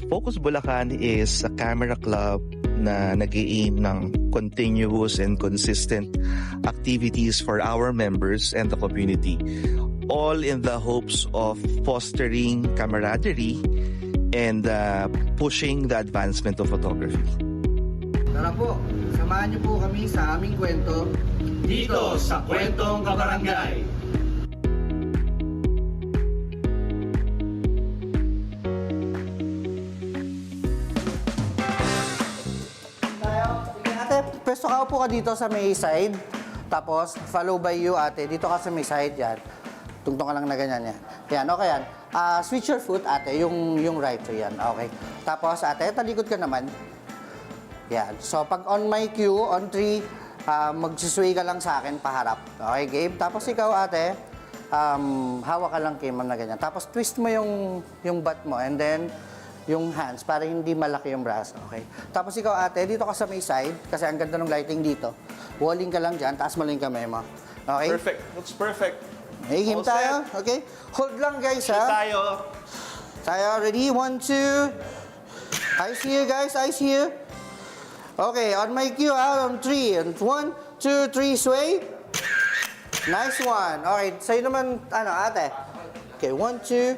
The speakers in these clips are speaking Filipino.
Focus Bulacan is a camera club na nag-i-aim ng continuous and consistent activities for our members and the community, all in the hopes of fostering camaraderie and pushing the advancement of photography. Tara po, samahan niyo po kami sa aming kwento Dito sa Kwentong Kabarangay. Sige ate, pwesto ka po ka dito sa may side. Tapos, follow by you ate. Dito ka sa may side yan. Tungtong ka lang na ganyan yan. Yan, okay yan. Switch your foot ate, yung right to yan. Okay. Tapos ate, talikod ka naman. Yan. So, pag on my cue, on 3, magsisway ka lang sa akin paharap. Okay, Gabe? Tapos ikaw ate, hawak ka lang kay ma'am na ganyan. Tapos twist mo yung butt mo and then yung hands para hindi malaki yung braso. Okay? Tapos ikaw ate, dito ka sa may side kasi ang ganda ng lighting dito. Walling ka lang dyan, taas mo lang yung kamay mo. Okay? Perfect. Looks perfect. May game All tayo. set. Okay? Hold lang guys Shoot ha. tayo. Tayo, ready? 1, 2. Eyes here guys, eyes here. Okay, on my cue ha, on 3. And 1, 2, 3, sway. Nice one. Okay, sa'yo naman, ano ate? Okay, 1, 2.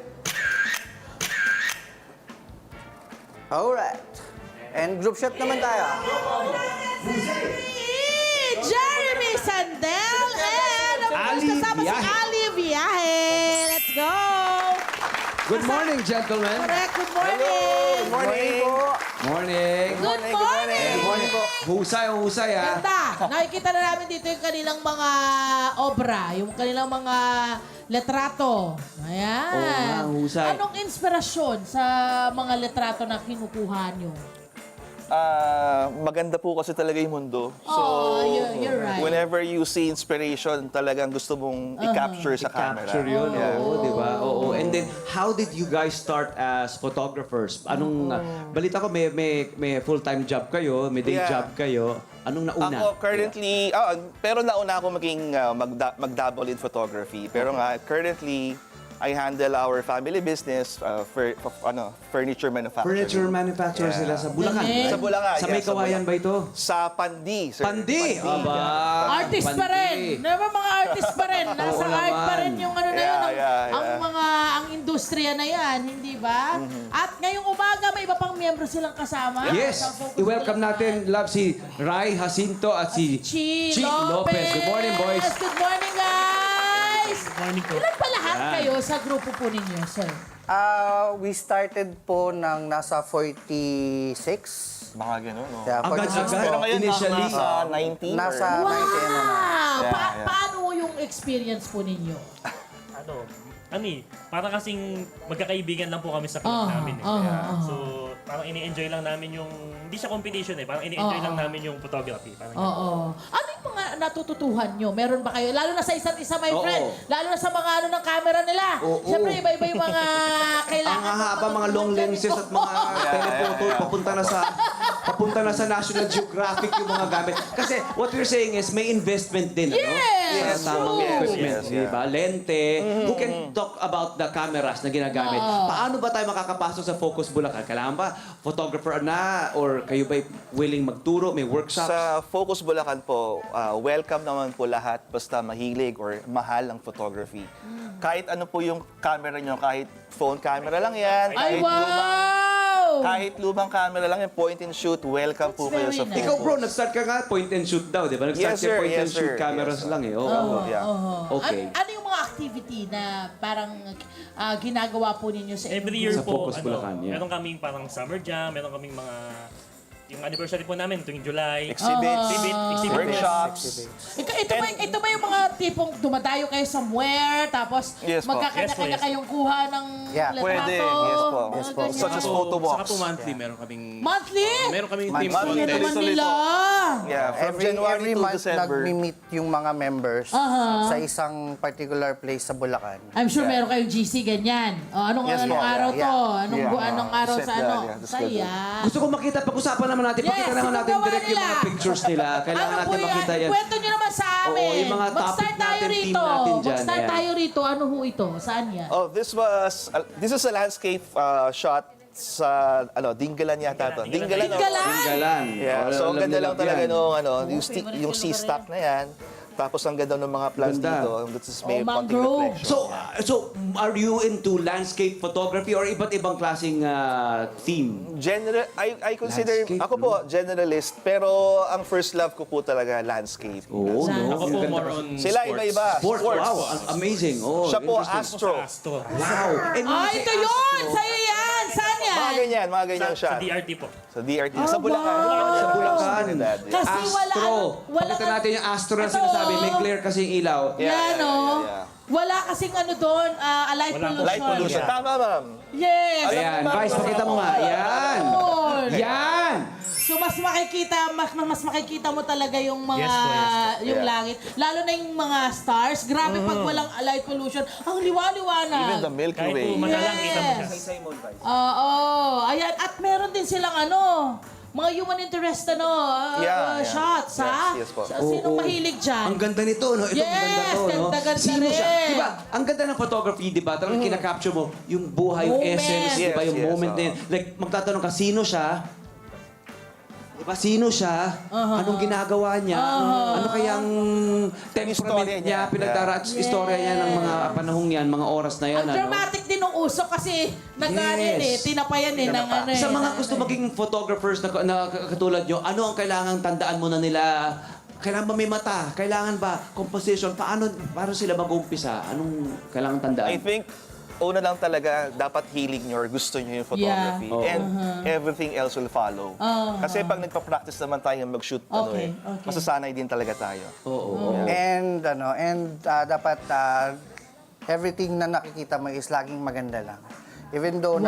Alright. And group shot naman tayo. Jeremy Sandel and of course kasama si Ali Viaje. Let's go! Good morning, gentlemen. Correct, good morning! Good morning. Morning. Good morning! Good morning po. Husay, husay ah. Ganda! Nakikita na namin dito yung kanilang mga obra, yung kanilang mga letrato. Ayan. Oo nga, husay. Anong inspirasyon sa mga letrato na kinukuha nyo? Maganda po kasi talaga yung mundo. So, Oh, you're right. whenever you see inspiration, talagang gusto mong i-capture sa camera. Capture yun, Yeah. oo, di ba? Oo. And then, how did you guys start as photographers? Anong, balita ko may full-time job kayo, may day Yeah. job kayo. Anong nauna? Ako currently, pero nauna ako maging mag-double in photography. Pero nga, currently, I handle our family business, furniture manufacturing. Furniture manufacturer Yeah. sila sa Bulacan. Galing. Sa Bulacan, Sa yeah, may kawayan ba ito? Sa Pandi, sir. Pandi! Aba, Artist pa rin. Naman mga artist pa rin. Nasa Oo art pa rin naman. yung ano na yun. Yeah. Ang industriya na yan, hindi ba? At ngayong umaga, may iba pang miyembro silang kasama. Yes! Sa Focus I-welcome Bulacan. natin, love, si Rai Jacinto at si Chi Lopez. Good morning, boys. Good morning, guys! Morning po. Ilan pa lahat Yan. kayo sa grupo po ninyo, sir? We started po ng nasa 46. Mga ganun, no? Yeah, 46 Agad-agad. Pero po. ngayon, Initially, nasa 90 Nasa or... 90 ano na. Wow! Yeah. Paano yung experience po ninyo? Parang kasing magkakaibigan lang po kami sa club namin. So, parang ini-enjoy lang namin yung, hindi siya competition parang ini-enjoy lang namin yung photography. Parang Oo. Ano yung mga natututuhan nyo? Meron ba kayo? Lalo na sa isa't isa, my Oo. friend. Lalo na sa mga ng camera nila. Oo. Siyempre, iba-iba yung mga kailangan. Ang hahaba, mga long lenses at mga telephoto, papunta na sa National Geographic yung mga gamit. Kasi what we're saying is may investment din, Yes, sa tamang true. equipment, Yes, di ba? Lente. Who can talk about the cameras na ginagamit? Paano ba tayo makakapasok sa Focus Bulacan? Kailangan ba photographer na or kayo ba willing magturo, may workshops? Sa Focus Bulacan po, welcome naman po lahat basta mahilig or mahal ng photography. Kahit ano po yung camera nyo, kahit phone camera lang yan, Ay, kahit wow! kahit lumang camera lang yan, point and shoot, welcome po kayo very sa nice. Focus. Ikaw bro, nag-start ka nga point and shoot daw, di ba? Nag-start Yes, ka sir. point and Yes, shoot sir. cameras Yes, sir. lang eh. Oo. Yeah. Okay. Ano yung mga activity na parang ginagawa po ninyo sa every inyong year Sa po, Focus Bulacan, yeah. meron kaming parang summer jam, meron kaming mga, yung anniversary po namin tuwing July. Exhibits, workshops. Ito ba yung mga tipong dumadayo kayo somewhere, tapos Yes po. magkakanya-kanya Yes po, yes. kayong kuha ng Yeah. letrato? Pwede. Yes po. mga Yes po. ganyan? Such as photo walks. Saka po monthly, meron kaming... Monthly? Meron kaming Monthly. team Monthly. Ano contest. naman Tuloy-tuloy nila? Yeah, from Every January to month December. nagmi-meet yung mga members sa isang particular place sa Bulacan. I'm sure meron kayong GC ganyan. O, anong Yes po. araw to? Yeah. Anong araw Set sa that, ano? yeah, the Saya. Gusto ko makita, pag-usapan naman natin. Yes, Pakita naman yung natin gawa direct yung nila. mga pictures nila. Kailangan Ano po natin makita yan. Kwento nyo naman sa amin. Oo, yung mga topic Mag-start tayo natin, team rito. natin dyan, Mag-start yeah. tayo rito. Ano ho ito? Saan yan? Oh, this is a landscape shot sa Dingalan yata to. Dingalan. Galan. Yeah. So, ang ganda lang talaga nung yung sea stock na yan. Tapos ang ganda ng mga plants Ganda. dito. This is may konting mangrove. reflection. So are you into landscape photography or iba't ibang klaseng theme? I consider, Landscape, ako po, generalist, pero ang first love ko po talaga landscape. Oo, no? Ako po more on Sila sports. iba-iba. Sports, wow, amazing. Oh, Siya po, interesting. Astro. Astro. Wow. And when you Ah, say ito yun! Astro, Sa'yo yan! Saan yan? Mga ganyan siya. Sa DRT po. Sa DRT. Sa Bulacan. wow. Sa Bulacan. Kasi Astro. wala Pakita natin yung Astro na Ito, sinasabi. May glare kasi yung ilaw. Yan, oh. Wala kasing doon, light Walang pollution. Light pollution. Tama, ma'am. Yes! Ayan, Vice, pakita mo nga. Yan. Yun. Yan. So mas makikita mo talaga yung mga Yes po, yes po. yung Yeah. langit. Lalo na yung mga stars. Grabe pag walang light pollution. Ang liwa-liwanag. Even the Milky Kahit Way. po madalang, kita mo siya. Oo. Ayan. At meron din silang mga human interest Yeah. shots, ha? Yes po. Sinong mahilig dyan? Ang ganda nito, no? Ito, Yes, ang ganda to, no? ganda-ganda Sino siya? rin. Diba, ang ganda ng photography, di ba? Talagang kinakapture mo yung buhay, yung Moment. essence, di ba? Yes, Yung yes, moment na yun. Like, magtatanong ka, sino siya? Di ba, sino siya? Anong ginagawa niya? Ano kayang temperament Istorya niya? niya. Pinagdara, istorya niya ng mga panahong yan, mga oras na yan. Ang dramatic din ng usok kasi Yes. tinapayan ng Sa mga gusto maging photographers na katulad nyo, ano ang kailangang tandaan mo na nila? Kailangan ba may mata? Kailangan ba composition? Paano sila mag-umpisa? Anong kailangan tandaan? I think, una lang talaga, dapat hilig nyo or gusto nyo yung photography. Yeah. And everything else will follow. Kasi pag nagpa-practice naman tayo mag-shoot, Okay. masasanay din talaga tayo. Oo. And dapat everything na nakikita mo is laging maganda lang. Even though You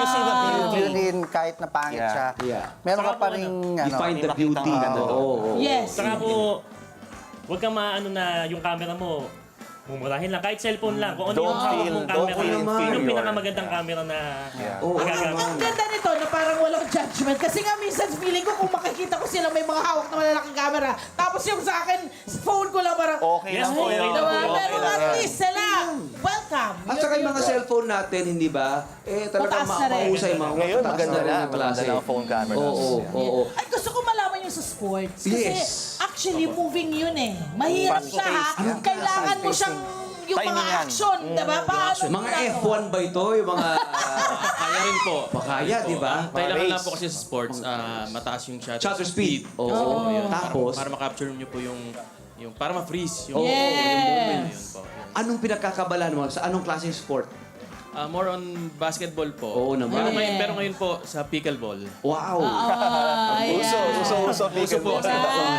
see the beauty. yun din kahit na pangit Yeah. siya. Yeah. Meron ka Saka pa po, rin You find the may beauty. makita ka. Oo. Yes. Saka po, huwag kang na yung camera mo, mumurahin lang. Kahit cellphone lang. Kung ano yung hawak mong camera. don't feel Yun yung inferior. pinakamagandang camera na Oo magagamit. naman. Ang ganda nito na parang walang judgment. Kasi nga minsan feeling ko kung makikita ko sila may mga hawak na malalaking camera. Tapos yung sa akin, phone ko lang parang, Okay Yes lang po, po yun. okay lang diba? po. Pero lang at yan. least sila, welcome. At saka yung mga cellphone natin, hindi ba? Talagang Mataas na rin. mahusay, Ngayon, mataas maganda rin na. ang klase. Maganda na ang phone cameras. Oo. Ay, gusto ko malaman yung sa sports. Kasi Yes. actually, moving yun eh. Mahirap siya ha. Kailangan mo siyang yung mga Timing yan. action, diba? Paano Mga ginagawa? F1 ba ito? Yung mga... Kaya rin po. Makaya, di ba? Kailangan race. lang po kasi sa sports, mataas yung Shutter speed. Oo. Yun. Tapos, Para makapture nyo po yung para ma-freeze yung, Yes. yung moment. Yun po. anong pinagkakabalan mo? Sa anong klaseng sport? More on basketball po. Oo naman. Pero ngayon po sa pickleball. Wow. Ayan. Uso, pickleball.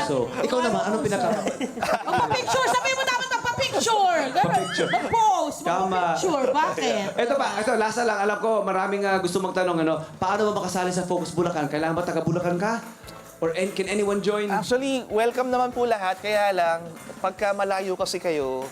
So, ikaw naman, anong pinagkakabalan? Magpa-picture! Sabi mo dapat magpa-picture! Ganun. Mag-post! Tama. Magpa-picture. Bakit? Ito, lasa lang. Alam ko, maraming gusto magtanong, paano ba makasali sa Focus Bulacan? Kailangan ba taga Bulacan ka? Or can anyone join? Actually, welcome naman po lahat. Kaya lang, pagka malayo kasi kayo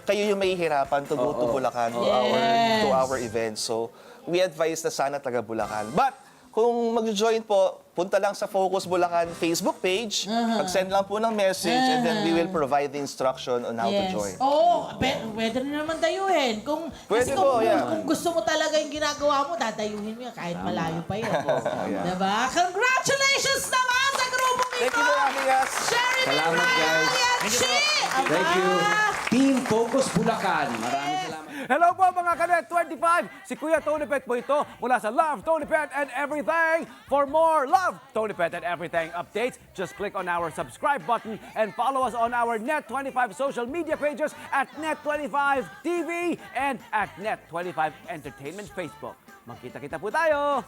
yung mahihirapan to go to Bulacan to our event. So, we advise na sana taga Bulacan. But, kung mag-join po, punta lang sa Focus Bulacan Facebook page, mag-send lang po ng message, and then we will provide the instruction on how to join. Oo, pwede rin naman dayuhin. Pwede Kasi po, yeah. kung gusto mo talaga yung ginagawa mo, dadayuhin mo yan kahit malayo pa yun. Diba? Congratulations naman sa grupo ito! Thank you for having us. Sherry Salamat, guys. Thank you. Team Focus Bulacan. Maraming salamat. Hello po mga Kanet 25! Si Kuya Tony Pet po ito mula sa Love, Tony Pet and Everything. For more Love, Tony Pet and Everything updates, just click on our subscribe button and follow us on our Net25 social media pages at Net25 TV and at Net25 Entertainment Facebook. Magkita-kita po tayo!